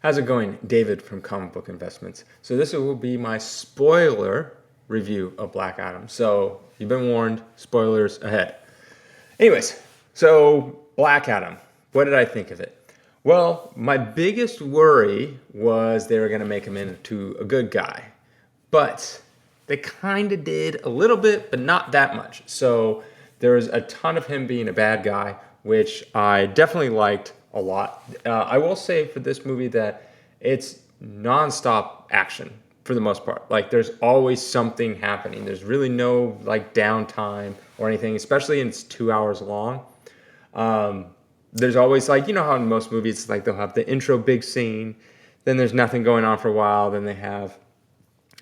How's it going? David from Comic Book Investments. So this will be my spoiler review of Black Adam. So you've been warned, spoilers ahead. Anyways, so Black Adam, what did I think of it? Well, my biggest worry was they were going to make him into a good guy. But they kind of did a little bit, but not that much. So there was a ton of him being a bad guy, which I definitely liked a lot. I will say for this movie that it's nonstop action for the most part. Like there's always something happening. There's really no like downtime or anything, especially when it's 2 hours long. There's always like, you know how in most movies, like they'll have the intro big scene, then there's nothing going on for a while, then they have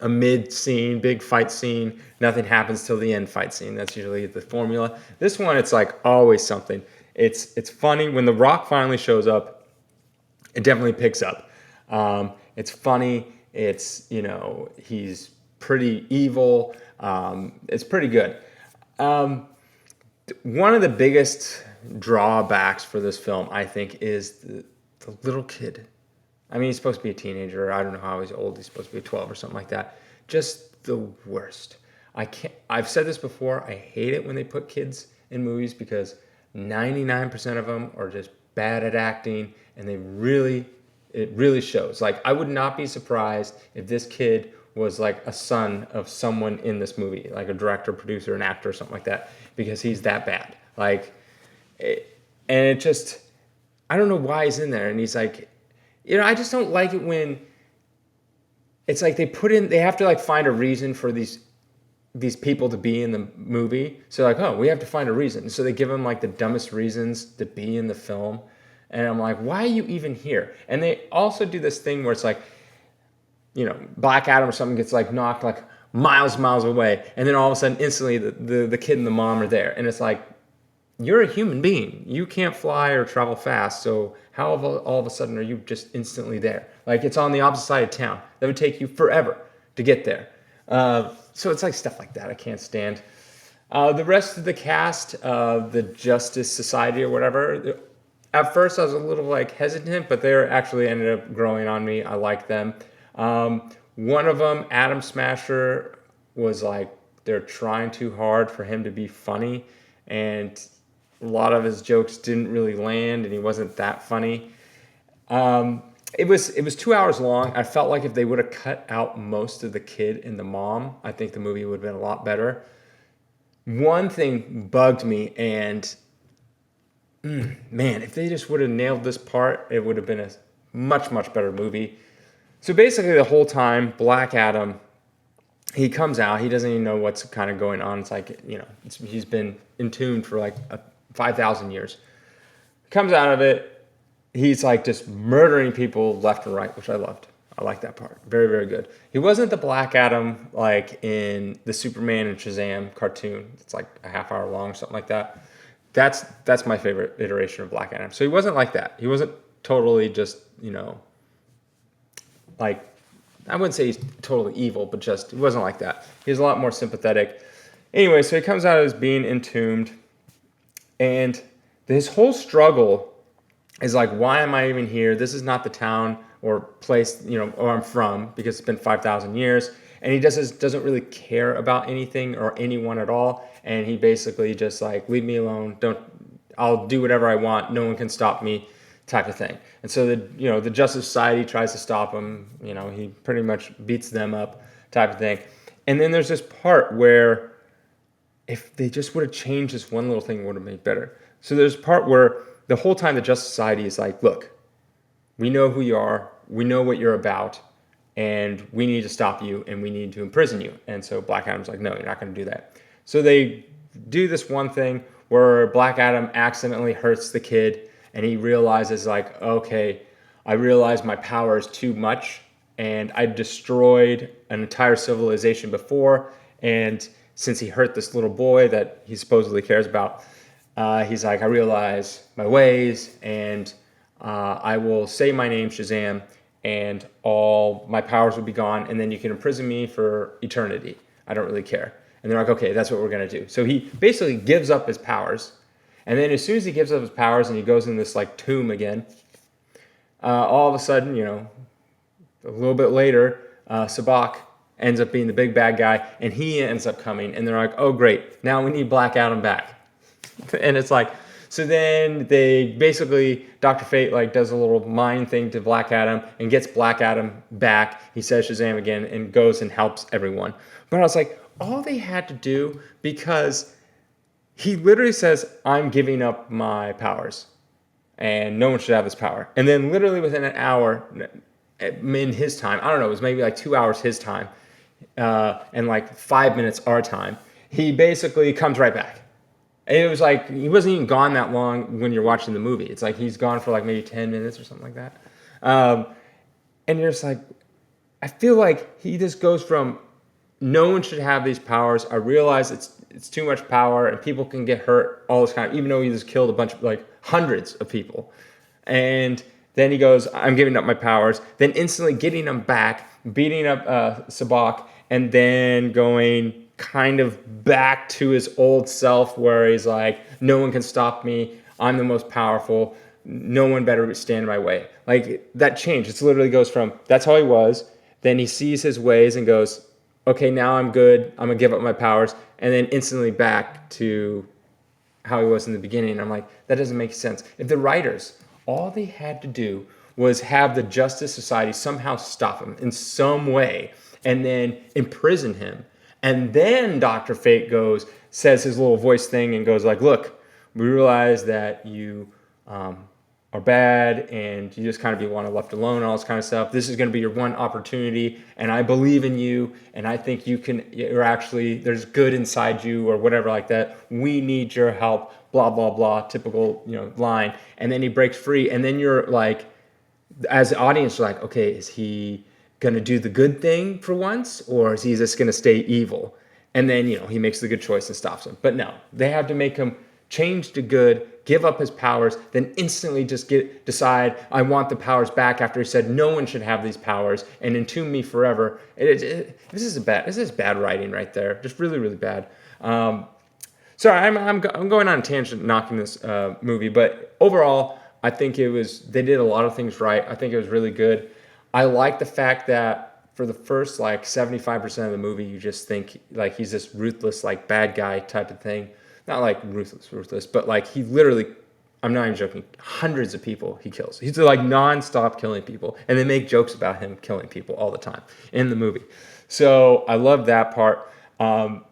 a mid scene, big fight scene, nothing happens till the end fight scene. That's usually the formula. This one, it's like always something. It's funny when The Rock finally shows up. It definitely picks up. It's funny. It's he's pretty evil. It's pretty good. One of the biggest drawbacks for this film, I think, is the little kid. I mean, he's supposed to be a teenager. I don't know how he's old. He's supposed to be 12 or something like that. Just the worst. I've said this before. I hate it when they put kids in movies because 99% of them are just bad at acting, and it really shows. Like, I would not be surprised if this kid was like a son of someone in this movie, like a director, producer, an actor, or something like that, because he's that bad. And it just, I don't know why he's in there, and he's like, I just don't like it when it's like they have to like find a reason for these people to be in the movie. So like, oh, we have to find a reason. So they give them like the dumbest reasons to be in the film. And I'm like, why are you even here? And they also do this thing where it's like, Black Adam or something gets like knocked like miles away. And then all of a sudden instantly the kid and the mom are there. And it's like, you're a human being. You can't fly or travel fast. So how all of a sudden are you just instantly there? Like it's on the opposite side of town. That would take you forever to get there. So it's like stuff like that I can't stand. The rest of the cast, the Justice Society or whatever, at first I was a little like hesitant, but they actually ended up growing on me. I like them. One of them, Adam Smasher, was like they're trying too hard for him to be funny, and a lot of his jokes didn't really land, and he wasn't that funny. It was 2 hours long. I felt like if they would have cut out most of the kid and the mom, I think the movie would have been a lot better. One thing bugged me, and man, if they just would have nailed this part, it would have been a much better movie. So basically, the whole time, Black Adam, he comes out. He doesn't even know what's kind of going on. It's like he's been entombed for like 5,000 years. Comes out of it. He's like just murdering people left and right, which I loved. I like that part. Very, very good. He wasn't the Black Adam like in the Superman and Shazam cartoon. It's like a half hour long, something like that. That's my favorite iteration of Black Adam. So he wasn't like that. He wasn't totally just, like, I wouldn't say he's totally evil, but just, he wasn't like that. He was a lot more sympathetic. Anyway, so he comes out as being entombed, and his whole struggle is like, why am I even here? This is not the town or place, where I'm from, because it's been 5,000 years. And he doesn't really care about anything or anyone at all. And he basically just like, leave me alone. I'll do whatever I want. No one can stop me, type of thing. And so the Justice Society tries to stop him. He pretty much beats them up, type of thing. And then there's this part where if they just would have changed this one little thing, it would have made better. So there's a part where the whole time the Justice Society is like, look, we know who you are, we know what you're about, and we need to stop you, and we need to imprison you. And so Black Adam's like, no, you're not going to do that. So they do this one thing where Black Adam accidentally hurts the kid, and he realizes like, okay, I realize my power is too much, and I destroyed an entire civilization before, and since he hurt this little boy that he supposedly cares about, he's like, I realize my ways, and I will say my name, Shazam, and all my powers will be gone, and then you can imprison me for eternity. I don't really care. And they're like, okay, that's what we're going to do. So he basically gives up his powers, and then as soon as he gives up his powers and he goes in this like tomb again, all of a sudden, a little bit later, Sabak ends up being the big bad guy, and he ends up coming, and they're like, oh great, now we need Black Adam back. And it's like, so then they basically, Dr. Fate like does a little mind thing to Black Adam and gets Black Adam back. He says Shazam again and goes and helps everyone. But I was like, all they had to do, because he literally says, I'm giving up my powers and no one should have this power. And then literally within an hour in his time, I don't know, it was maybe like 2 hours his time, and like 5 minutes our time, he basically comes right back. And it was like, he wasn't even gone that long when you're watching the movie. It's like he's gone for like maybe 10 minutes or something like that. And you're just like, I feel like he just goes from, no one should have these powers. I realize it's too much power and people can get hurt, all this kind of, even though he just killed a bunch of, like, hundreds of people. And then he goes, I'm giving up my powers. Then instantly getting them back, beating up Sabak, and then going kind of back to his old self where he's like, no one can stop me. I'm the most powerful. No one better stand in my way. Like, that change. It literally goes from, that's how he was. Then he sees his ways and goes, okay, now I'm good. I'm going to give up my powers. And then instantly back to how he was in the beginning. I'm like, that doesn't make sense. If the writers, all they had to do was have the Justice Society somehow stop him in some way and then imprison him. And then Dr. Fate says his little voice thing and goes like, look, we realize that you are bad and you just kind of be want to left alone and all this kind of stuff. This is going to be your one opportunity, and I believe in you, and I think you're actually, there's good inside you or whatever like that. We need your help, blah, blah, blah, typical, line. And then he breaks free, and then you're like, as the audience, you're like, okay, is he going to do the good thing for once, or is he just going to stay evil? And then, he makes the good choice and stops him. But no, they have to make him change to good, give up his powers, then instantly just decide, I want the powers back after he said no one should have these powers and entomb me forever. This is bad writing right there. Just really, really bad. Sorry, I'm going on a tangent knocking this movie, but overall, I think they did a lot of things right. I think it was really good. I like the fact that for the first like 75% of the movie, you just think like he's this ruthless, like bad guy type of thing. Not like ruthless, but like he literally, I'm not even joking, hundreds of people he kills. He's like nonstop killing people. And they make jokes about him killing people all the time in the movie. So I love that part. I'm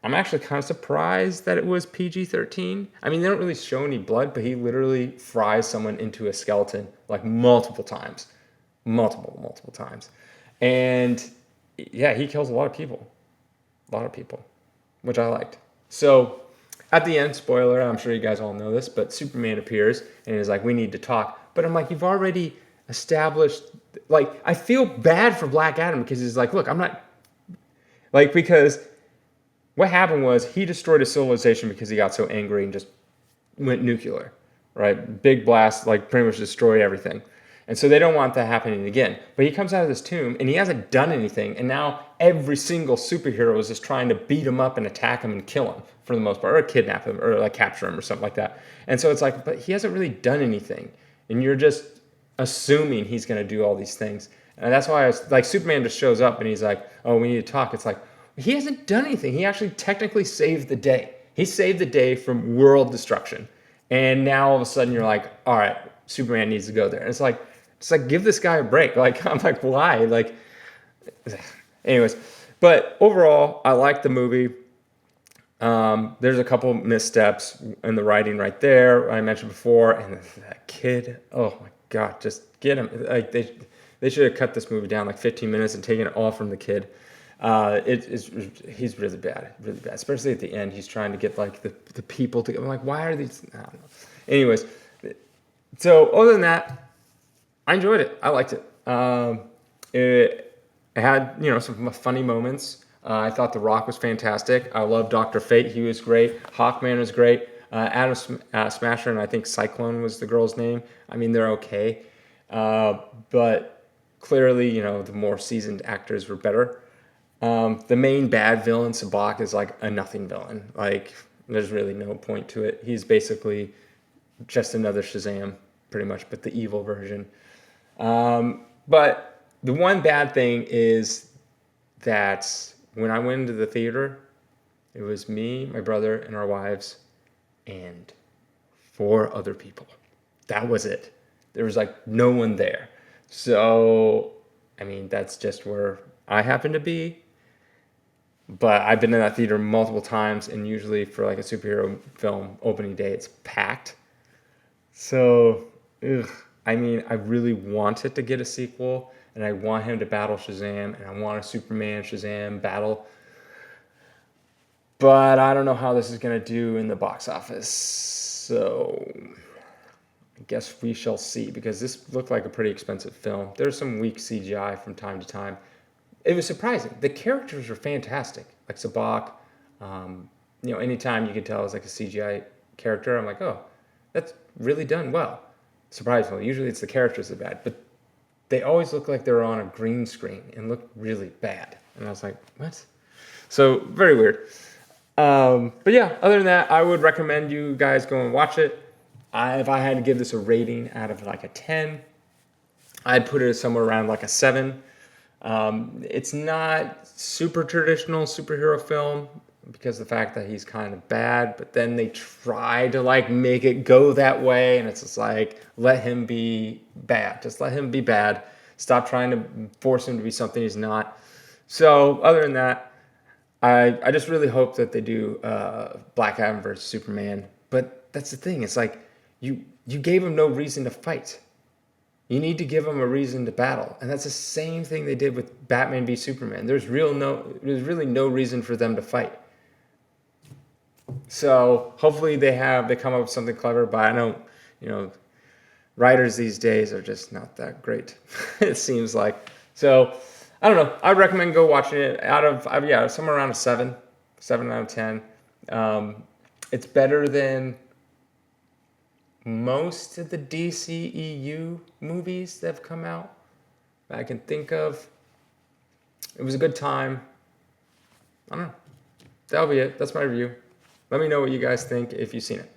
actually kind of surprised that it was PG-13. I mean, they don't really show any blood, but he literally fries someone into a skeleton like multiple times. Multiple times. And yeah, he kills a lot of people, which I liked. So at the end, spoiler, I'm sure you guys all know this, but Superman appears and is like, we need to talk. But I'm like, you've already established, like, I feel bad for Black Adam because he's like, look, I'm not, like, because what happened was he destroyed a civilization because he got so angry and just went nuclear, right? Big blast, like, pretty much destroyed everything. And so they don't want that happening again. But he comes out of this tomb and he hasn't done anything. And now every single superhero is just trying to beat him up and attack him and kill him for the most part, or kidnap him or like capture him or something like that. And so it's like, but he hasn't really done anything. And you're just assuming he's going to do all these things. And that's why I was like, Superman just shows up and he's like, oh, we need to talk. It's like, he hasn't done anything. He actually technically saved the day. He saved the day from world destruction. And now all of a sudden you're like, all right, Superman needs to go there. And it's like, give this guy a break. Like, I'm like, why? Like, anyways. But overall, I like the movie. There's a couple missteps in the writing right there, I mentioned before. And that kid, oh my God, just get him. Like, they should have cut this movie down like 15 minutes and taken it all from the kid. He's really bad, especially at the end. He's trying to get like the people to, I'm like, why are these? I don't know. Anyways, so other than that, I enjoyed it. I liked it. It had, some funny moments. I thought The Rock was fantastic. I love Dr. Fate. He was great. Hawkman was great. Adam Smasher and I think Cyclone was the girl's name. I mean, they're okay. But clearly, the more seasoned actors were better. The main bad villain, Sabak, is like a nothing villain. Like, there's really no point to it. He's basically just another Shazam, pretty much, but the evil version. But the one bad thing is that when I went into the theater, it was me, my brother, and our wives, and 4 other people. That was it. There was like no one there. So, I mean, that's just where I happen to be. But I've been in that theater multiple times, and usually for like a superhero film opening day, it's packed. So, ugh. I mean, I really wanted to get a sequel, and I want him to battle Shazam, and I want a Superman Shazam battle. But I don't know how this is going to do in the box office. So, I guess we shall see, because this looked like a pretty expensive film. There's some weak CGI from time to time. It was surprising. The characters were fantastic. Like Sabak, anytime you could tell it was like a CGI character, I'm like, oh, that's really done well. Surprisingly, usually it's the characters that are bad, but they always look like they're on a green screen and look really bad. And I was like, what? So very weird. But yeah, other than that, I would recommend you guys go and watch it. If I had to give this a rating out of like a 10, I'd put it somewhere around like a 7. It's not super traditional superhero film because of the fact that he's kind of bad, but then they try to like make it go that way, and it's just like, let him be bad. Just let him be bad. Stop trying to force him to be something he's not. So other than that, I just really hope that they do Black Adam versus Superman. But that's the thing. It's like you gave him no reason to fight. You need to give them a reason to battle, and that's the same thing they did with Batman v Superman. There's really no reason for them to fight. So hopefully they come up with something clever. But I know, writers these days are just not that great. It seems like. So I don't know. I'd recommend go watching it. Somewhere around a 7 out of 10. It's better than most of the DCEU movies that have come out that I can think of. It was a good time. I don't know. That'll be it. That's my review. Let me know what you guys think if you've seen it.